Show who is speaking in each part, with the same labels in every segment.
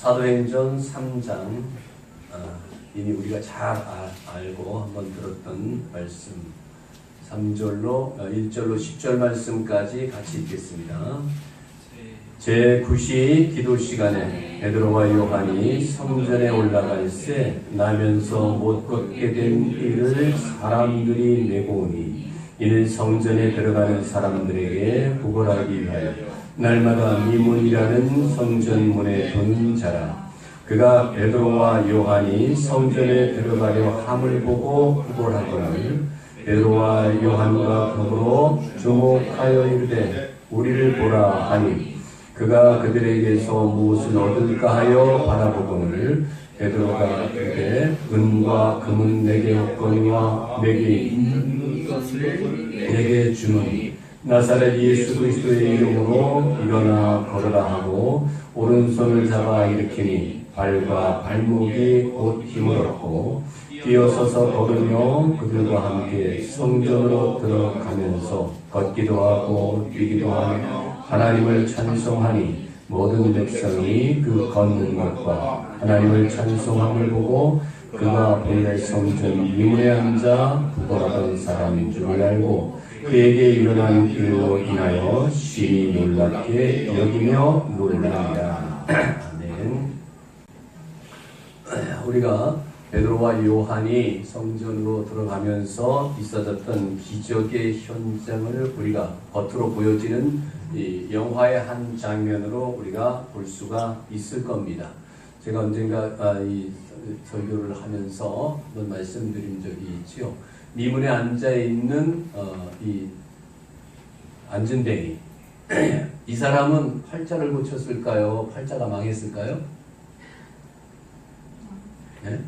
Speaker 1: 사도행전 3장 이미 우리가 잘 알고 한번 들었던 말씀 3절로 1절로 10절 말씀까지 같이 읽겠습니다. 제9시 기도 시간에 베드로와 요한이 성전에 올라갈새 나면서 못 걷게 된 이를 사람들이 메고 오니 이는 성전에 들어가는 사람들에게 구걸하기 위하여 날마다 미문이라는 성전문에 두는 자라. 그가 베드로와 요한이 성전에 들어가려 함을 보고 구걸하거늘 베드로와 요한과 더불어 주목하여 이르되 우리를 보라 하니 그가 그들에게서 무엇을 얻을까 하여 바라보거늘 베드로가 이르되 은과 금은 내게 없거니와 내게 있는 것을 내게 주노니 나사렛 예수 그리스도의 이름으로 일어나 걸으라 하고 오른손을 잡아 일으키니 발과 발목이 곧 힘을 얻고 뛰어서서 걸으며 그들과 함께 성전으로 들어가면서 걷기도 하고 뛰기도 하며 하나님을 찬송하니 모든 백성이 그 걷는 것과 하나님을 찬송함을 보고 그가 본래 성전 미문에 앉아 구걸하던 사람인 줄 알고 그에게 일어난 일로 인하여 심히 놀랍게 여기며 놀라니라. 아멘. 우리가 베드로와 요한이 성전으로 들어가면서 있어졌던 기적의 현장을 우리가 겉으로 보여지는 이 영화의 한 장면으로 우리가 볼 수가 있을 겁니다. 제가 언젠가 이 설교를 하면서 한번 말씀드린 적이 있지요. 미문에 앉아 있는 이 안진뱅이 이 사람은 팔자를 고쳤을까요? 팔자가 망했을까요? 네?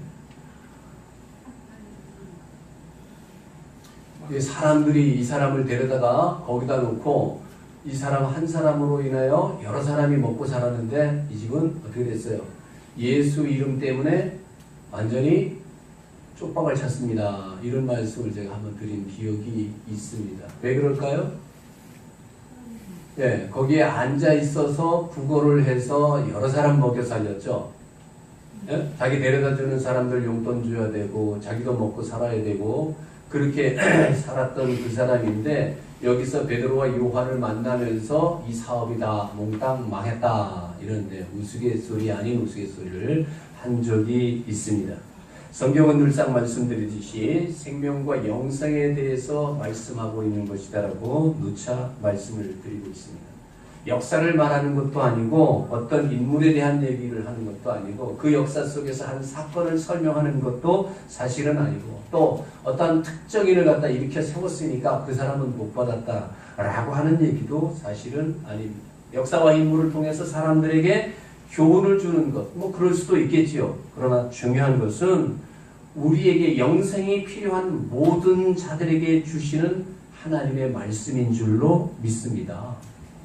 Speaker 1: 사람들이 이 사람을 데려다가 거기다 놓고 이 사람 한 사람으로 인하여 여러 사람이 먹고 살았는데 이 집은 어떻게 됐어요? 예수 이름 때문에 완전히 쪽박을 찼습니다. 이런 말씀을 제가 한번 드린 기억이 있습니다. 왜 그럴까요? 예, 거기에 앉아 있어서 구걸을 해서 여러 사람 먹여 살렸죠. 예? 자기 데려다 주는 사람들 용돈 줘야 되고 자기도 먹고 살아야 되고 그렇게 살았던 그 사람인데 여기서 베드로와 요한을 만나면서 이 사업이 다 몽땅 망했다 이런데 우스갯소리 아닌 우스갯소리를 한 적이 있습니다. 성경은 늘상 말씀드리듯이 생명과 영생에 대해서 말씀하고 있는 것이다라고 누차 말씀을 드리고 있습니다. 역사를 말하는 것도 아니고 어떤 인물에 대한 얘기를 하는 것도 아니고 그 역사 속에서 한 사건을 설명하는 것도 사실은 아니고 또 어떤 특정인을 갖다 일으켜 세웠으니까 그 사람은 못 받았다라고 하는 얘기도 사실은 아닙니다. 역사와 인물을 통해서 사람들에게 교훈을 주는 것, 뭐 그럴 수도 있겠지요. 그러나 중요한 것은 우리에게 영생이 필요한 모든 자들에게 주시는 하나님의 말씀인 줄로 믿습니다.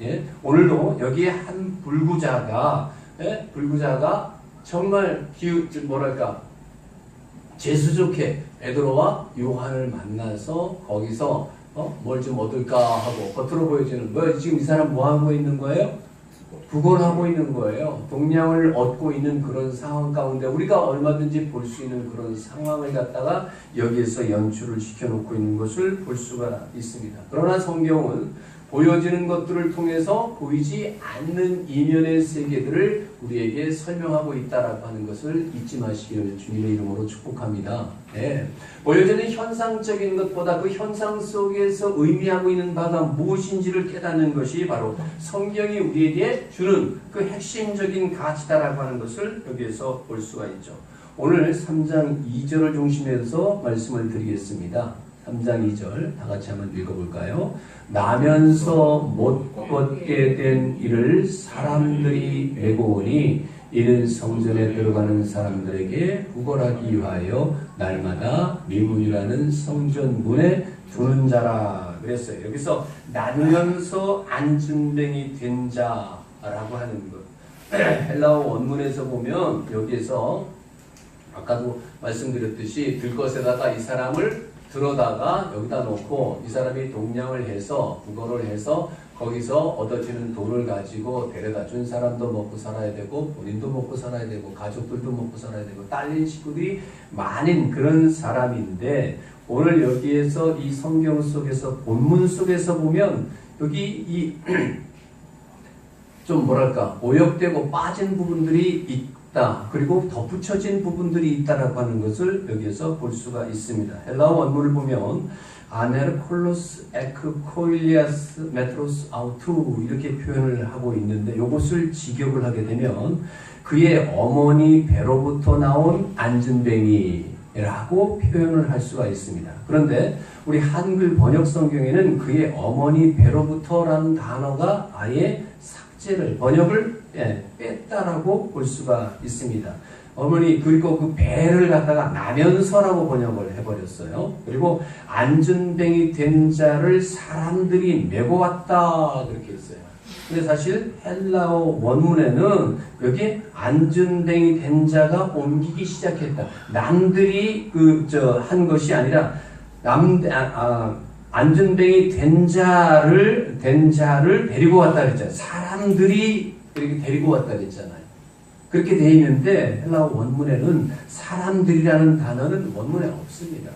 Speaker 1: 예? 오늘도 여기에 한 불구자가 정말 재수 좋게 베드로와 요한을 만나서 거기서 뭘 좀 얻을까 하고 겉으로 보여지는 지금 이 사람 뭐 하고 있는 거예요? 구걸하고 있는 거예요. 동량을 얻고 있는 그런 상황 가운데 우리가 얼마든지 볼 수 있는 그런 상황을 갖다가 여기에서 연출을 시켜놓고 있는 것을 볼 수가 있습니다. 그러나 성경은 보여지는 것들을 통해서 보이지 않는 이면의 세계들을 우리에게 설명하고 있다라고 하는 것을 잊지 마시기를 주님의 이름으로 축복합니다. 네. 보여지는 현상적인 것보다 그 현상 속에서 의미하고 있는 바가 무엇인지를 깨닫는 것이 바로 성경이 우리에게 주는 그 핵심적인 가치다라고 하는 것을 여기에서 볼 수가 있죠. 오늘 3장 2절을 중심해서 말씀을 드리겠습니다. 3장 2절 다 같이 한번 읽어볼까요? 나면서 못 걷게 된 이를 사람들이 메고 오니 이는 성전에 들어가는 사람들에게 구걸하기 위하여 날마다 미문이라는 성전 문에 두는 자라 그랬어요. 여기서 나면서 안진뱅이 된 자라고 하는 것. 헬라어 원문에서 보면 여기에서 아까도 말씀드렸듯이 들것에다가 이 사람을 들어다가 여기다 놓고 이 사람이 동냥을 해서 부거를 해서 거기서 얻어지는 돈을 가지고 데려다 준 사람도 먹고 살아야 되고 본인도 먹고 살아야 되고 가족들도 먹고 살아야 되고 딸린 식구들이 많은 그런 사람인데 오늘 여기에서 이 성경 속에서 본문 속에서 보면 여기 이 좀 뭐랄까 오역되고 빠진 부분들이 있다. 그리고 덧붙여진 부분들이 있다라고 하는 것을 여기에서 볼 수가 있습니다. 헬라어 원문을 보면 아네르콜로스 에크 코일리아스 메트로스 아우투 이렇게 표현을 하고 있는데 이것을 직역을 하게 되면 그의 어머니 배로부터 나온 안진뱅이라고 표현을 할 수가 있습니다. 그런데 우리 한글 번역 성경에는 그의 어머니 배로부터라는 단어가 아예 삭제를 번역을 뺐다라고 볼 수가 있습니다. 어머니 그리고 그 배를 갖다가 나면서라고 번역을 해버렸어요. 그리고 안전뱅이 된 자를 사람들이 메고 왔다 그렇게 했어요. 근데 사실 헬라어 원문에는 여기 안전뱅이 된 자가 옮기기 시작했다. 남들이 한 것이 아니라 안전뱅이 된 자를 데리고 왔다 그랬잖아요. 사람들이 이렇게 데리고 왔다 그랬잖아요. 그렇게 되어 있는데 헬라어 원문에는 사람들이라는 단어는 원문에 없습니다.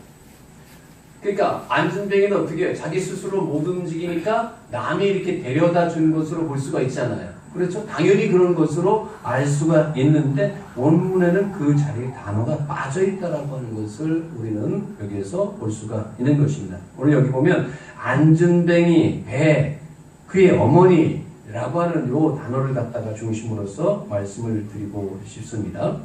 Speaker 1: 그러니까 안전뱅이는 어떻게 해요? 자기 스스로 못 움직이니까 남이 이렇게 데려다 준 것으로 볼 수가 있잖아요. 그렇죠? 당연히 그런 것으로 알 수가 있는데 원문에는 그 자리에 단어가 빠져 있다라고 하는 것을 우리는 여기에서 볼 수가 있는 것입니다. 오늘 여기 보면 안전뱅이, 배, 그의 어머니라고 하는 요 단어를 갖다가 중심으로서 말씀을 드리고 싶습니다.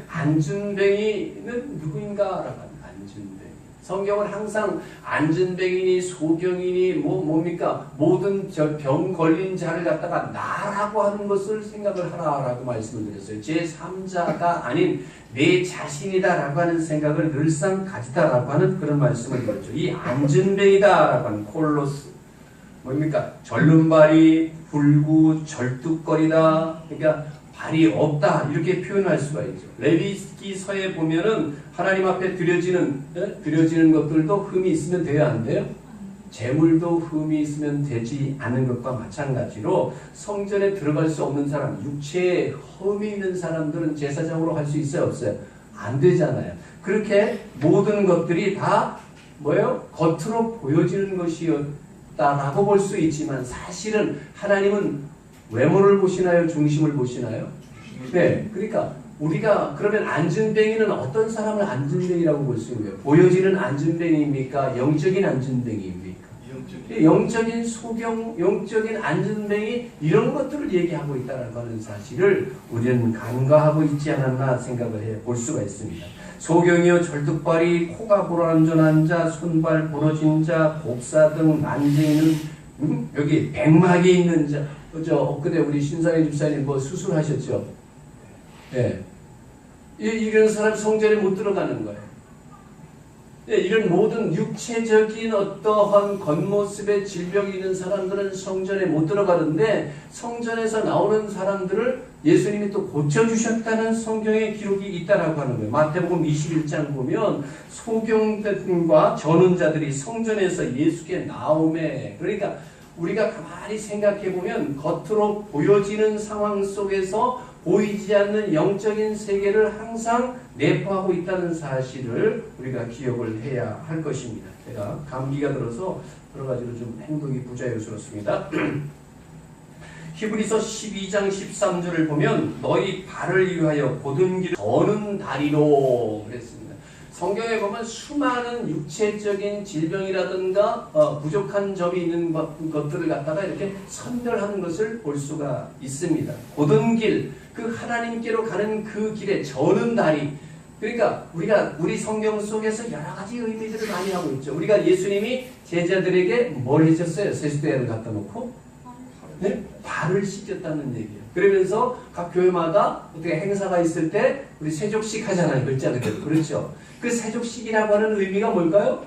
Speaker 1: 안전뱅이는 누구인가라고 하는 안전뱅이. 성경은 항상 안전뱅이니 소경이니 뭡니까 모든 병 걸린 자를 갖다가 나라고 하는 것을 생각을 하라라고 말씀을 드렸어요. 제3자가 아닌 내 자신이다라고 하는 생각을 늘상 가지다라고 하는 그런 말씀을 드렸죠. 이 안전뱅이다라고 하는 콜로스 뭡니까 절름발이 불구 절뚝거리다 그러니까 발이 없다 이렇게 표현할 수가 있죠. 레위기서에 보면은 하나님 앞에 드려지는 것들도 흠이 있으면 돼야 안 돼요? 재물도 흠이 있으면 되지 않은 것과 마찬가지로 성전에 들어갈 수 없는 사람, 육체에 흠이 있는 사람들은 제사장으로 할 수 있어요? 없어요? 안 되잖아요. 그렇게 모든 것들이 다 뭐예요? 겉으로 보여지는 것이었다라고 볼 수 있지만 사실은 하나님은 외모를 보시나요? 중심을 보시나요? 네. 그러니까 우리가 그러면 안전뱅이는 어떤 사람을 안전뱅이라고 볼 수 있는 거예요? 보여지는 안전뱅이입니까? 영적인 안전뱅이입니까? 영적인 소경, 영적인 안전뱅이 이런 것들을 얘기하고 있다는 사실을 우리는 간과하고 있지 않았나 생각을 해 볼 수가 있습니다. 소경이요 절뚝발이 코가 불완전한 자, 손발 부러진 자, 곡사 등 만재 있는 여기 백막이 있는 자, 엊그제 우리 신상희 집사님 수술하셨죠? 예. 이런 사람 성전에 못 들어가는 거예요. 예, 이런 모든 육체적인 어떠한 겉모습의 질병이 있는 사람들은 성전에 못 들어가는데 성전에서 나오는 사람들을 예수님이 또 고쳐주셨다는 성경의 기록이 있다라고 하는 거예요. 마태복음 21장 보면 소경들과 전원자들이 성전에서 예수께 나오매 그러니까 우리가 가만히 생각해 보면 겉으로 보여지는 상황 속에서 보이지 않는 영적인 세계를 항상 내포하고 있다는 사실을 우리가 기억을 해야 할 것입니다. 제가 감기가 들어서 여러 가지로 좀 행동이 부자연스럽습니다. 히브리서 12장 13절을 보면 너희 발을 위하여 곧은 길을 거는 다리로 그랬습니다. 성경에 보면 수많은 육체적인 질병이라든가 부족한 점이 있는 것들을 갖다가 이렇게 선별하는 것을 볼 수가 있습니다. 곧은 길, 그 하나님께로 가는 그 길에 저는 다리. 그러니까 우리 성경 속에서 여러 가지 의미들을 많이 하고 있죠. 우리가 예수님이 제자들에게 뭘 해줬어요? 세수대를 갖다 놓고 네? 발을 씻겼다는 얘기예요. 그러면서 각 교회마다 어떻게 행사가 있을 때 우리 세족식 하잖아요. 글자들 그렇죠. 그 세족식이라고 하는 의미가 뭘까요?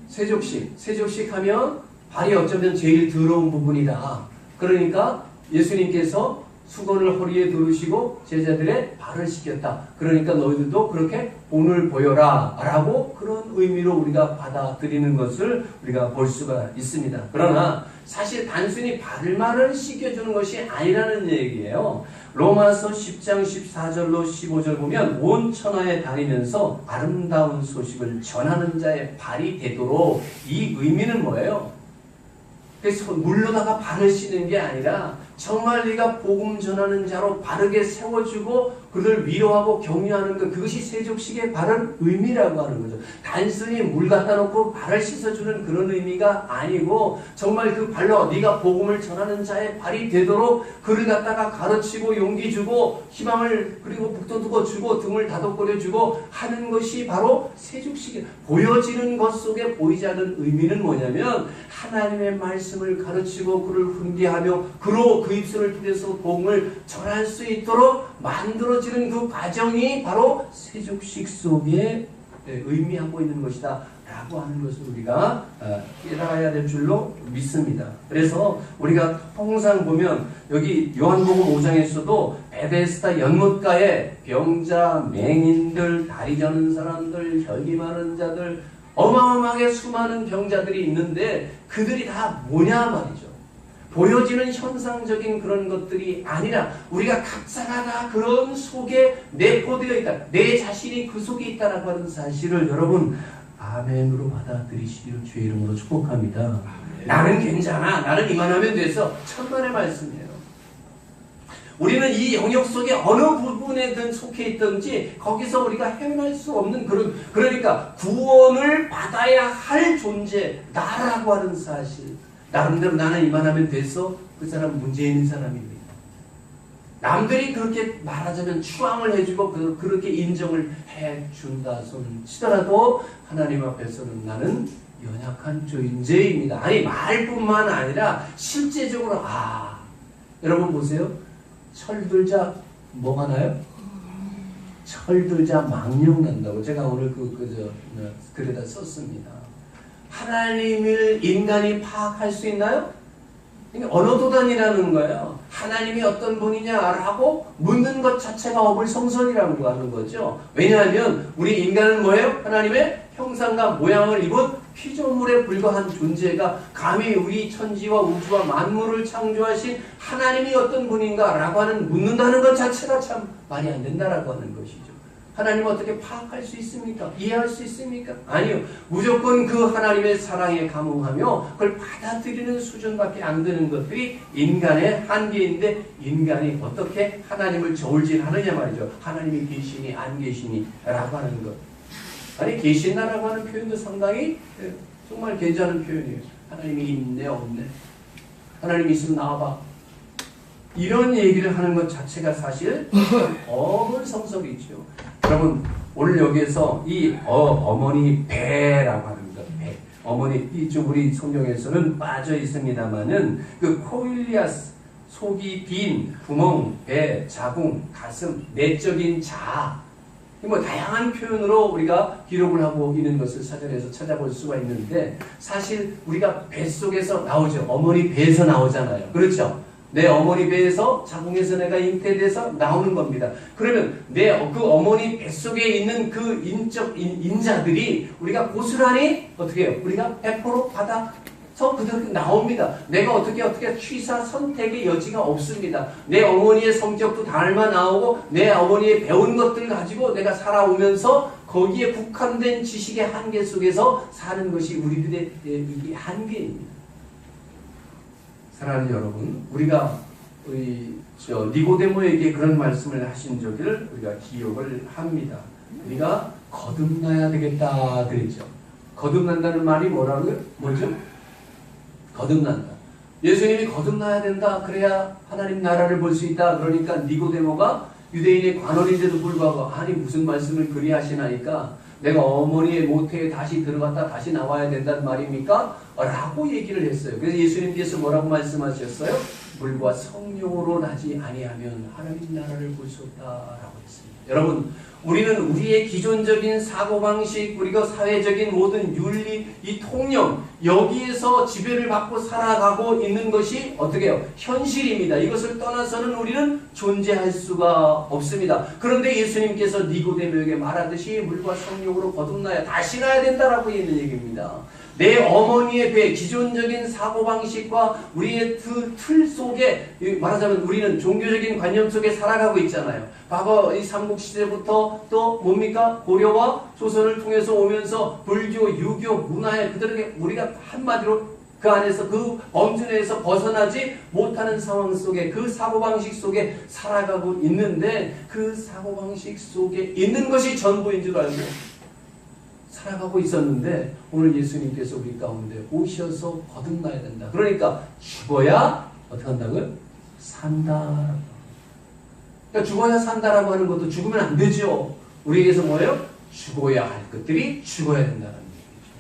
Speaker 1: 세족식 하면 발이 어쩌면 제일 더러운 부분이다. 그러니까 예수님께서 수건을 허리에 두르시고 제자들의 발을 씻겼다. 그러니까 너희들도 그렇게 본을 보여라 라고 그런 의미로 우리가 받아들이는 것을 우리가 볼 수가 있습니다. 그러나 사실 단순히 발만을 씻겨주는 것이 아니라는 얘기예요. 로마서 10장 14절로 15절 보면 온 천하에 다니면서 아름다운 소식을 전하는 자의 발이 되도록, 이 의미는 뭐예요? 그래서 물로다가 발을 씻는 게 아니라 정말 네가 복음 전하는 자로 바르게 세워주고 그를 위로하고 격려하는 것, 그것이 세족식의 바른 의미라고 하는 거죠. 단순히 물 갖다 놓고 발을 씻어주는 그런 의미가 아니고 정말 그 발로 네가 복음을 전하는 자의 발이 되도록 그를 갖다가 가르치고 용기 주고 희망을 그리고 북돋워 주고 등을 다독거려 주고 하는 것이 바로 세족식이에요. 보여지는 것 속에 보이지 않는 의미는 뭐냐면 하나님의 말씀을 가르치고 그를 훈계하며 그로 그 입술을 통해서 복음을 전할 수 있도록 만들어지는 그 과정이 바로 세족식 속에 의미하고 있는 것이다 라고 하는 것을 우리가 깨달아야 될 줄로 믿습니다. 그래서 우리가 통상 보면 여기 요한복음 5장에서도 베데스다 연못가에 병자, 맹인들, 다리 저는 사람들, 혈기 많은 자들, 어마어마하게 수많은 병자들이 있는데 그들이 다 뭐냐 말이죠. 보여지는 현상적인 그런 것들이 아니라 우리가 각자가 다 그런 속에 내포되어 있다. 내 자신이 그 속에 있다라고 하는 사실을 여러분 아멘으로 받아들이시기를 주의 이름으로 축복합니다. 아멘. 나는 괜찮아. 나는 이만하면 돼서 천만의 말씀이에요. 우리는 이 영역 속에 어느 부분에든 속해 있든지 거기서 우리가 헤어날 수 없는 그러니까 구원을 받아야 할 존재 나라고 하는 사실. 나름대로 나는 이만하면 됐어. 그 사람 문제 있는 사람입니다. 남들이 그렇게 말하자면 추앙을 해주고 그렇게 인정을 해준다 손 치더라도 하나님 앞에서는 나는 연약한 존재입니다. 아니 말뿐만 아니라 실제적으로 여러분 보세요. 철들자 뭐가 나요? 철들자 망령 난다고 제가 오늘 글에다 썼습니다. 하나님을 인간이 파악할 수 있나요? 언어 도단이라는 거예요. 하나님이 어떤 분이냐라고 묻는 것 자체가 어불성설이라고 하는 거죠. 왜냐하면 우리 인간은 뭐예요? 하나님의 형상과 모양을 입은 피조물에 불과한 존재가 감히 우리 천지와 우주와 만물을 창조하신 하나님이 어떤 분인가라고 하는 묻는다는 것 자체가 참 말이 안 된다라고 하는 것이죠. 하나님을 어떻게 파악할 수 있습니까? 이해할 수 있습니까? 아니요. 무조건 그 하나님의 사랑에 감흥하며 그걸 받아들이는 수준밖에 안 되는 것들이 인간의 한계인데 인간이 어떻게 하나님을 저울질하느냐 말이죠. 하나님이 계시니 안 계시니 라고 하는 것. 아니 계신다라고 하는 표현도 상당히 정말 괜찮은 표현이에요. 하나님이 있네 없네. 하나님이 있으면 나와봐. 이런 얘기를 하는 것 자체가 사실 어불성설이죠. 여러분 오늘 여기에서 이 어머니 배라고 하는 것, 배. 어머니 이쪽 우리 성경에서는 빠져 있습니다만은 그 코일리아스 속이 빈 구멍, 배, 자궁, 가슴, 내적인 자아. 뭐 다양한 표현으로 우리가 기록을 하고 있는 것을 사전에서 찾아볼 수가 있는데 사실 우리가 뱃속에서 나오죠. 어머니 배에서 나오잖아요. 그렇죠? 내 어머니 배에서 자궁에서 내가 잉태돼서 나오는 겁니다. 그러면 그 어머니 뱃속에 있는 그 인자들이 우리가 고스란히 어떻게 해요? 우리가 100% 받아서 그대로 나옵니다. 내가 어떻게 취사 선택의 여지가 없습니다. 내 어머니의 성격도 닮아 나오고 내 어머니의 배운 것들 가지고 내가 살아오면서 거기에 국한된 지식의 한계 속에서 사는 것이 우리들의 이 한계입니다. 사랑하는 여러분, 우리가 니고데모에게 그런 말씀을 하신 적을 우리가 기억을 합니다. 우리가 거듭나야 되겠다 그랬죠. 거듭난다는 말이 뭐라고요? 뭐죠? 거듭난다. 예수님이 거듭나야 된다. 그래야 하나님 나라를 볼 수 있다. 그러니까 니고데모가 유대인의 관원인데도 불구하고 아니 무슨 말씀을 그리 하시나니까 내가 어머니의 모태에 다시 들어갔다 다시 나와야 된다는 말입니까? 라고 얘기를 했어요. 그래서 예수님께서 뭐라고 말씀하셨어요? 물과 성령으로 나지 아니하면 하나님 나라를 볼 수 없다라고 했습니다. 여러분 우리는 우리의 기존적인 사고방식, 우리가 사회적인 모든 윤리, 이 통념, 여기에서 지배를 받고 살아가고 있는 것이 어떻게 해요? 현실입니다. 이것을 떠나서는 우리는 존재할 수가 없습니다. 그런데 예수님께서 니고데모에게 말하듯이 물과 성령으로 거듭나야 다시 나야 된다라고 있는 얘기입니다. 내 어머니의 배, 기존적인 사고방식과 우리의 틀 속에, 말하자면 우리는 종교적인 관념 속에 살아가고 있잖아요. 과거 이 삼국시대부터 또 뭡니까? 고려와 조선을 통해서 오면서 불교, 유교, 문화에 그들에게 우리가 한마디로 그 안에서 그 범준에서 벗어나지 못하는 상황 속에 그 사고방식 속에 살아가고 있는데 그 사고방식 속에 있는 것이 전부인 줄 알고 살아가고 있었는데 오늘 예수님께서 우리 가운데 오셔서 거듭나야 된다. 그러니까 죽어야 어떻게 한다고요? 산다. 그러니까 죽어야 산다라고 하는 것도 죽으면 안 되죠. 우리에게서 뭐예요? 죽어야 할 것들이 죽어야 된다는 얘기죠.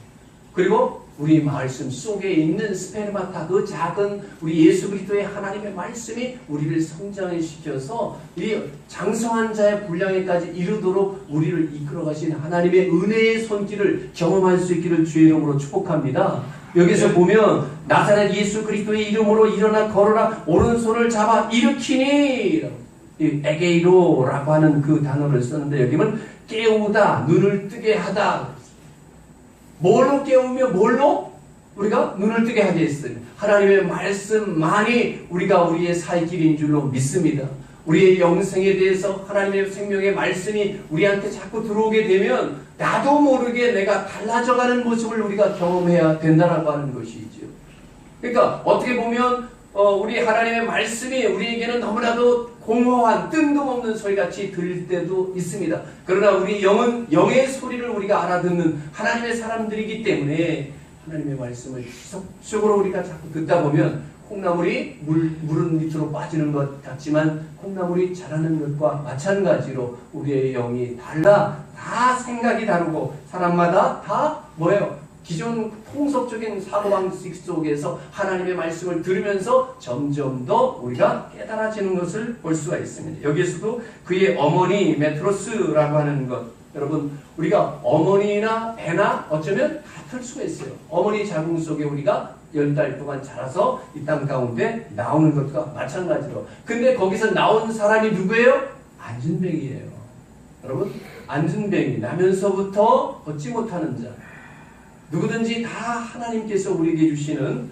Speaker 1: 그리고 우리 말씀 속에 있는 스페르마타, 그 작은 우리 예수 그리스도의 하나님의 말씀이 우리를 성장시켜서 이 장성한 자의 분량에까지 이르도록 우리를 이끌어 가신 하나님의 은혜의 손길을 경험할 수 있기를 주의 이름으로 축복합니다. 여기서 보면 나사렛 예수 그리스도의 이름으로 일어나 걸어라, 오른손을 잡아 일으키니, 이 에게이로라고 하는 그 단어를 쓰는데 여기는 깨우다, 눈을 뜨게 하다. 뭘로 깨우며 뭘로 우리가 눈을 뜨게 하겠어요? 하나님의 말씀만이 우리가 우리의 살 길인 줄로 믿습니다. 우리의 영생에 대해서 하나님의 생명의 말씀이 우리한테 자꾸 들어오게 되면 나도 모르게 내가 달라져가는 모습을 우리가 경험해야 된다라고 하는 것이죠. 그러니까 어떻게 보면 우리 하나님의 말씀이 우리에게는 너무나도 공허한 뜬금없는 소리같이 들릴 때도 있습니다. 그러나 우리 영은 영의 소리를 우리가 알아듣는 하나님의 사람들이기 때문에 하나님의 말씀을 지속적으로 우리가 자꾸 듣다 보면 콩나물이 물은 밑으로 빠지는 것 같지만 콩나물이 자라는 것과 마찬가지로 우리의 영이 달라. 다 생각이 다르고 사람마다 다 뭐예요? 기존 통속적인 사고방식 속에서 하나님의 말씀을 들으면서 점점 더 우리가 깨달아지는 것을 볼 수가 있습니다. 여기에서도 그의 어머니 메트로스라고 하는 것, 여러분 우리가 어머니나 배나 어쩌면 같을 수가 있어요. 어머니 자궁 속에 우리가 10달 동안 자라서 이 땅 가운데 나오는 것과 마찬가지로. 근데 거기서 나온 사람이 누구예요? 안진뱅이에요. 여러분 안진뱅이, 나면서부터 걷지 못하는 자, 누구든지 다 하나님께서 우리에게 주시는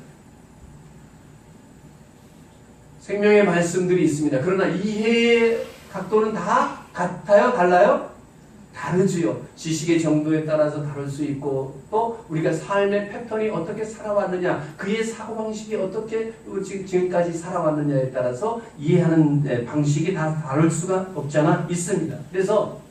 Speaker 1: 생명의 말씀들이 있습니다. 그러나 이해의 각도는 다 같아요? 달라요? 다르지요. 지식의 정도에 따라서 다를 수 있고 또 우리가 삶의 패턴이 어떻게 살아왔느냐, 그의 사고방식이 어떻게 지금까지 살아왔느냐에 따라서 이해하는 방식이 다 다를 수가 없잖아 있습니다. 그래서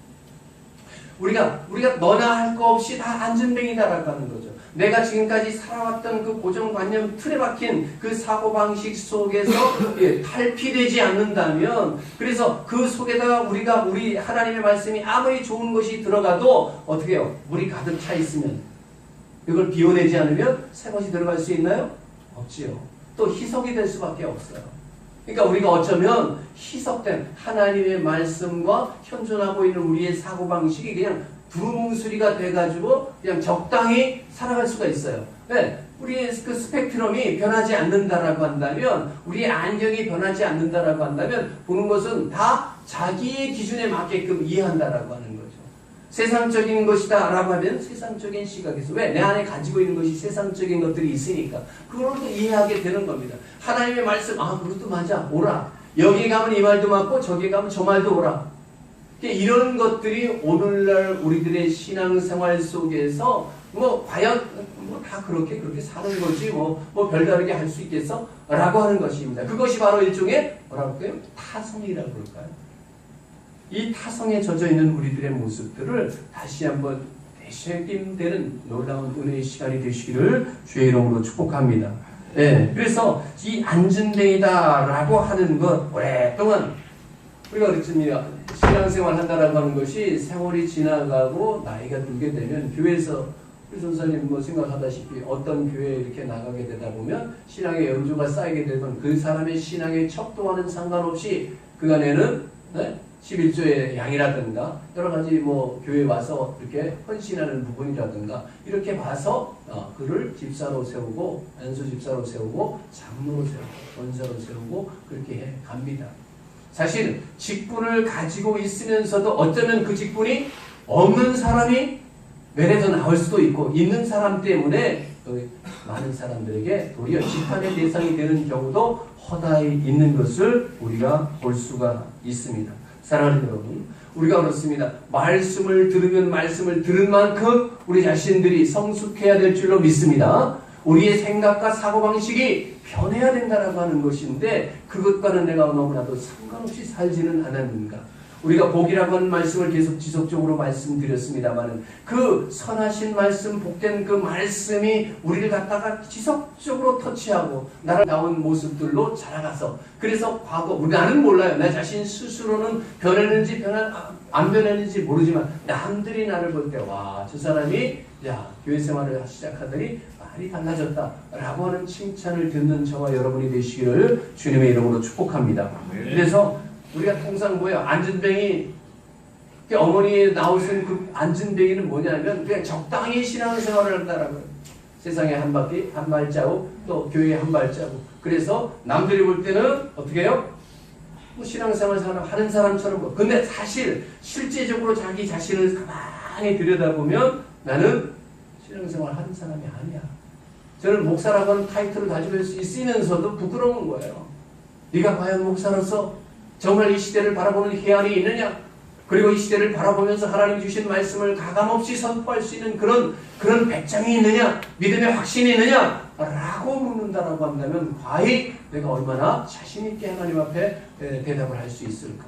Speaker 1: 우리가 너나 할 거 없이 다 안진뱅이다라고 하는 거죠. 내가 지금까지 살아왔던 그 고정관념 틀에 박힌 그 사고방식 속에서 탈피되지 않는다면, 그래서 그 속에다가 우리 하나님의 말씀이 아무리 좋은 것이 들어가도 어떻게 해요? 물이 가득 차 있으면 이걸 비워내지 않으면 새 것이 들어갈 수 있나요? 없지요. 또 희석이 될 수밖에 없어요. 그러니까 우리가 어쩌면 희석된 하나님의 말씀과 현존하고 있는 우리의 사고방식이 그냥 두루뭉술이가 돼가지고 그냥 적당히 살아갈 수가 있어요. 네, 우리의 그 스펙트럼이 변하지 않는다라고 한다면, 우리의 안경이 변하지 않는다라고 한다면 보는 것은 다 자기의 기준에 맞게끔 이해한다라고 하는 거죠. 세상적인 것이다 라고 하면 세상적인 시각에서, 왜? 내 안에 가지고 있는 것이 세상적인 것들이 있으니까 그걸 또 이해하게 되는 겁니다. 하나님의 말씀, 그것도 맞아, 오라. 여기 가면 이 말도 맞고 저기 가면 저 말도 오라. 이런 것들이 오늘날 우리들의 신앙생활 속에서 과연 다 그렇게 사는 거지 별다르게 할 수 있겠어? 라고 하는 것입니다. 그것이 바로 일종의 뭐라고 할까요? 타성이라고 그럴까요? 이 타성에 젖어 있는 우리들의 모습들을 다시 한번 되새김되는 놀라운 은혜의 시간이 되시기를 주의 이름으로 축복합니다. 네, 그래서 이 안진뱅이다라고 하는 것, 오랫동안 우리가 그렇습니다. 신앙생활 한다라고 하는 것이 세월이 지나가고 나이가 들게 되면 교회에서, 우리 전사님 생각하다시피 어떤 교회에 이렇게 나가게 되다 보면 신앙의 연조가 쌓이게 되면 그 사람의 신앙의 척도와는 상관없이 그간에는 11조의 양이라든가 여러 가지 뭐 교회 와서 이렇게 헌신하는 부분이라든가 이렇게 봐서 그를 집사로 세우고 연수 집사로 세우고 장로로 세우고 권사로 세우고 그렇게 해 갑니다. 사실 직분을 가지고 있으면서도 어쩌면 그 직분이 없는 사람이 면에도 나올 수도 있고 있는 사람 때문에 많은 사람들에게 도리어 비판의 대상이 되는 경우도 허다히 있는 것을 우리가 볼 수가 있습니다. 사랑하는 여러분, 우리가 그렇습니다. 말씀을 들으면 말씀을 들은 만큼 우리 자신들이 성숙해야 될 줄로 믿습니다. 우리의 생각과 사고방식이 변해야 된다라고 하는 것인데 그것과는 내가 너무나도 상관없이 살지는 않았는가. 우리가 복이라고 하는 말씀을 계속 지속적으로 말씀드렸습니다만 그 선하신 말씀, 복된 그 말씀이 우리를 갖다가 지속적으로 터치하고 나를 나온 모습들로 자라가서 그래서 과거 나는 몰라요. 내 자신 스스로는 변했는지 안 변했는지 모르지만 남들이 나를 볼 때 와, 저 사람이 교회 생활을 시작하더니 많이 달라졌다라고 하는 칭찬을 듣는 저와 여러분이 되시기를 주님의 이름으로 축복합니다. 그래서 우리가 통상 뭐예요? 안전뱅이, 어머니에 나오신 그 안전뱅이는 뭐냐면 그냥 적당히 신앙생활을 한다라고요. 세상에 한 바퀴, 한 발자국, 또 교회에 한 발자국. 그래서 남들이 볼 때는 어떻게 해요? 뭐 신앙생활 하는 사람처럼 뭐. 근데 사실 실제적으로 자기 자신을 가만히 들여다보면 나는 신앙생활 하는 사람이 아니야. 저는 목사라고 하는 타이틀을 가지고 있으면서도 부끄러운 거예요. 네가 과연 목사로서 정말 이 시대를 바라보는 희안이 있느냐? 그리고 이 시대를 바라보면서 하나님 주신 말씀을 가감없이 선포할 수 있는 그런 배짱이 있느냐? 믿음의 확신이 있느냐? 라고 묻는다라고 한다면 과연 내가 얼마나 자신 있게 하나님 앞에 대답을 할 수 있을까?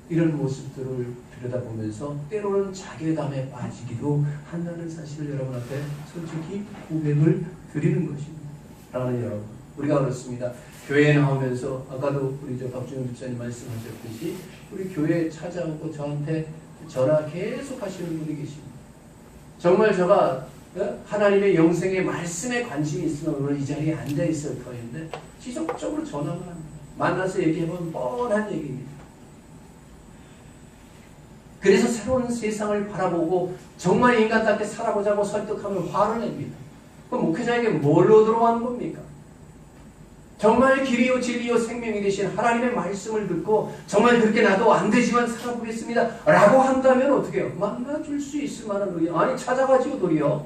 Speaker 1: 이런 모습들을 들여다보면서 때로는 자괴감에 빠지기도 한다는 사실을 여러분 앞에 솔직히 고백을 드리는 것입니다. 사랑하는 여러분, 우리가 그렇습니다. 교회에 나오면서 아까도 우리 박준영 집사님 말씀하셨듯이 우리 교회에 찾아오고 저한테 전화 계속 하시는 분이 계십니다. 정말 제가 하나님의 영생의 말씀에 관심이 있으면 오늘 이 자리에 앉아 있을 터인데 지속적으로 전화만 합니다. 만나서 얘기해보면 뻔한 얘기입니다. 그래서 새로운 세상을 바라보고 정말 인간답게 살아보자고 설득하면 화를 냅니다. 그럼 목회자에게 뭘로 들어간 겁니까? 정말 길이요 진리요 생명이 되신 하나님의 말씀을 듣고 정말 그렇게 나도 안 되지만 살아보겠습니다 라고 한다면 어떻게 해요? 만나줄 수 있을 만한 의향. 아니 찾아가지요 도리어.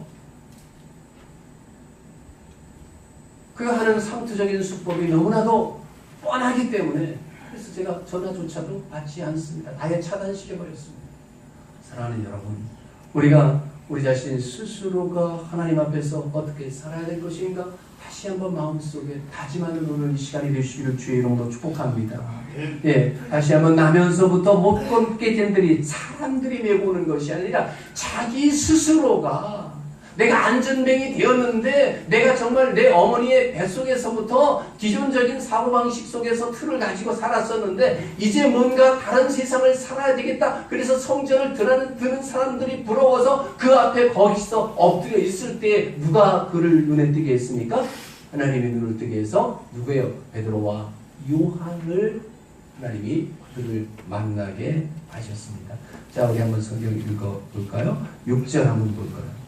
Speaker 1: 그 하는 상투적인 수법이 너무나도 뻔하기 때문에 그래서 제가 전화조차도 받지 않습니다. 아예 차단시켜버렸습니다. 사랑하는 여러분, 우리가 우리 자신 스스로가 하나님 앞에서 어떻게 살아야 될 것인가 다시 한번 마음속에 다짐하는 오늘 이 시간이 되시기를 주의 이름으로 축복합니다. 다시 한번 나면서부터 못 걷게 된들이 사람들이 메고 오는 것이 아니라 자기 스스로가 내가 안전뱅이 되었는데 내가 정말 내 어머니의 뱃속에서부터 기존적인 사고방식 속에서 틀을 가지고 살았었는데 이제 뭔가 다른 세상을 살아야 되겠다. 그래서 성전을 드는 사람들이 부러워서 그 앞에 거기서 엎드려 있을 때 누가 그를 눈에 뜨게 했습니까? 하나님이 눈을 뜨게 해서 누구예요? 베드로와 요한을 하나님이 그를 만나게 하셨습니다. 자, 우리 한번 성경 읽어볼까요? 6절 한번 볼까요?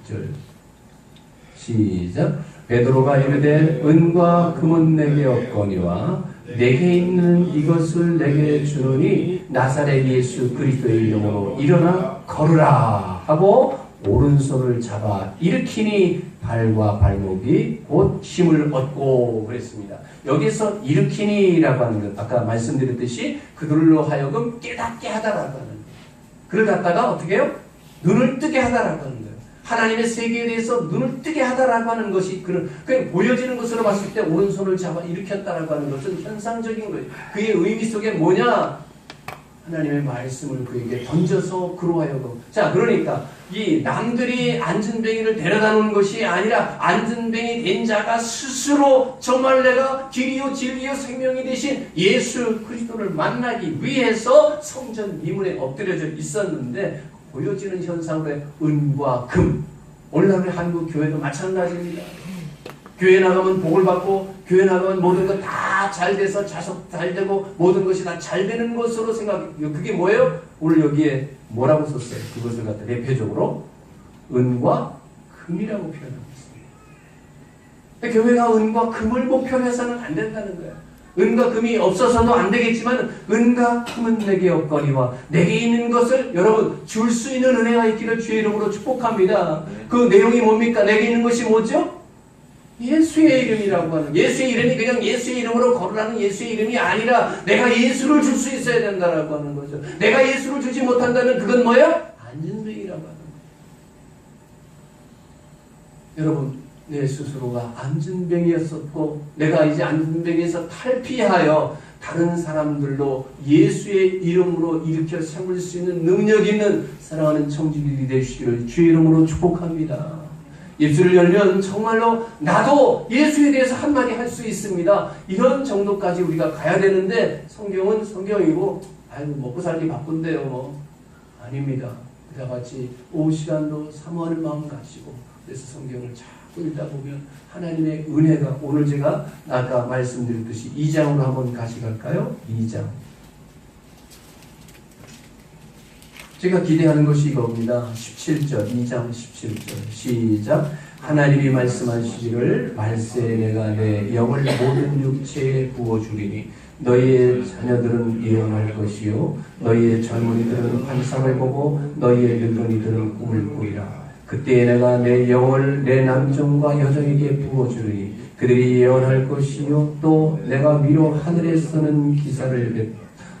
Speaker 1: 6절 시작. 베드로가 이르되 은과 금은 내게 없거니와 내게 있는 이것을 내게 주노니 나사렛 예수 그리스도의 이름으로 일어나 걸으라 하고 오른손을 잡아 일으키니 발과 발목이 곧 힘을 얻고 그랬습니다. 여기서 일으키니라고 하는 것 아까 말씀드렸듯이 그들로 하여금 깨닫게 하다라고 하는 것. 그를 갖다가 어떻게 해요? 눈을 뜨게 하다라고 하는 거예요. 하나님의 세계에 대해서 눈을 뜨게 하다라고 하는 것이 그냥 보여지는 것으로 봤을 때 오른손을 잡아 일으켰다라고 하는 것은 현상적인 거예요. 그의 의미 속에 뭐냐? 하나님의 말씀을 그에게 던져서 그로 하여금. 자, 그러니까 이 남들이 안전뱅이를 데려다 놓은 것이 아니라 안전뱅이 된 자가 스스로 정말 내가 길이요 진리요 생명이 되신 예수 그리스도를 만나기 위해서 성전 미문에 엎드려져 있었는데 보여지는 현상으로 은과 금. 오늘날 한국 교회도 마찬가지입니다. 교회 나가면 복을 받고 교회 나가면 모든 것 다 다 잘 돼서 자식 잘 되고 모든 것이 다 잘 되는 것으로 생각해요. 그게 뭐예요? 오늘 여기에 뭐라고 썼어요? 그것을 갖다 대표적으로 은과 금이라고 표현하고 있습니다. 교회가 은과 금을 목표로 해서는 안 된다는 거예요. 은과 금이 없어서도 안 되겠지만 은과 금은 내게 없거니와 내게 있는 것을 여러분 줄 수 있는 은혜가 있기를 주의 이름으로 축복합니다. 그 내용이 뭡니까? 내게 있는 것이 뭐죠? 예수의 이름이라고 하는, 예수의 이름이 그냥 예수의 이름으로 거르라는 예수의 이름이 아니라 내가 예수를 줄 수 있어야 된다라고 하는 거죠. 내가 예수를 주지 못한다면 그건 뭐예요? 안진뱅이라고 하는 거예요. 여러분, 내 스스로가 안진뱅이였었고 내가 이제 안진뱅이에서 탈피하여 다른 사람들로 예수의 이름으로 일으켜 세울 수 있는 능력 있는 사랑하는 청지기들이 되시기를 주의 이름으로 축복합니다. 입술을 열면 정말로 나도 예수에 대해서 한마디 할 수 있습니다. 이런 정도까지 우리가 가야 되는데 성경은 성경이고 아이고 먹고 살기 바쁜데요 뭐 아닙니다. 그와 같이 오후 시간도 사모하는 마음 가지고 그래서 성경을 자꾸 읽다 보면 하나님의 은혜가 오늘 제가 아까 말씀드렸듯이 2장으로 한번 같이 갈까요? 2장. 제가 기대하는 것이 이겁니다. 17절, 2장 17절 시작. 하나님이 말씀하시기를 말세 내가 내 영을 모든 육체에 부어주리니 너희의 자녀들은 예언할 것이요 너희의 젊은이들은 환상을 보고 너희의 늙은이들은 꿈을 꾸리라. 그때 내가 내 영을 내 남종과 여종에게 부어주리니 그들이 예언할 것이요 또 내가 위로 하늘에서는 기사를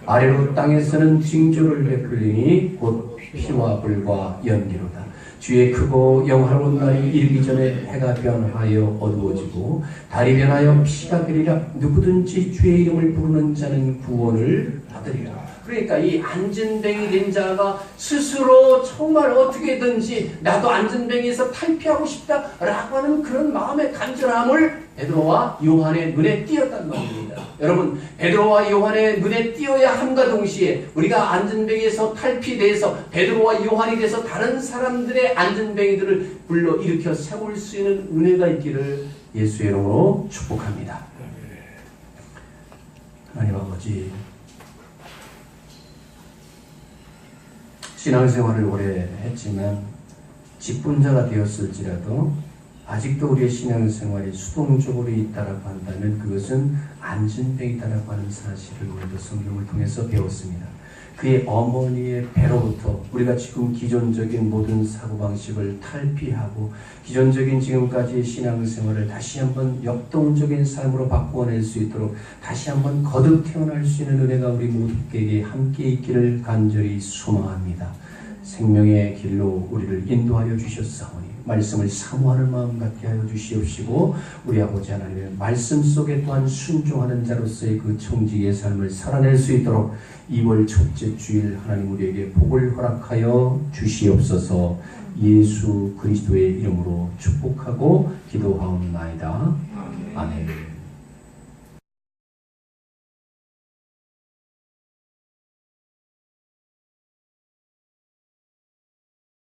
Speaker 1: 아래로 땅에서는 징조를 베풀리니 곧 피와 불과 연기로다. 주의 크고 영화로운 날이 이르기 전에 해가 변하여 어두워지고 달이 변하여 피가 되리라. 누구든지 주의 이름을 부르는 자는 구원을 받으리라. 그러니까 이 안진뱅이 된 자가 스스로 정말 어떻게든지 나도 안진뱅이에서 탈피하고 싶다라고 하는 그런 마음의 간절함을 베드로와 요한의 눈에 띄었단 말입니다. 여러분, 베드로와 요한의 눈에 띄어야 함과 동시에 우리가 안진뱅이에서 탈피돼서 베드로와 요한이 돼서 다른 사람들의 안진뱅이들을 불러 일으켜 세울 수 있는 은혜가 있기를 예수의 이름으로 축복합니다. 하나님 아버지, 신앙생활을 오래 했지만 직분자가 되었을지라도 아직도 우리의 신앙생활이 수동적으로 있다라고 한다면 그것은 안진뱅이다라고 하는 사실을 우리도 성경을 통해서 배웠습니다. 그의 어머니의 배로부터 우리가 지금 기존적인 모든 사고방식을 탈피하고 기존적인 지금까지의 신앙생활을 다시 한번 역동적인 삶으로 바꾸어낼 수 있도록 다시 한번 거듭 태어날 수 있는 은혜가 우리 모두에게 함께 있기를 간절히 소망합니다. 생명의 길로 우리를 인도하여 주셨사오니 말씀을 사모하는 마음 갖게 하여 주시옵시고 우리 아버지 하나님의 말씀 속에 또한 순종하는 자로서의 그 청지기의 삶을 살아낼 수 있도록 2월 첫째 주일 하나님 우리에게 복을 허락하여 주시옵소서. 예수 그리스도의 이름으로 축복하고 기도하옵나이다. 아멘.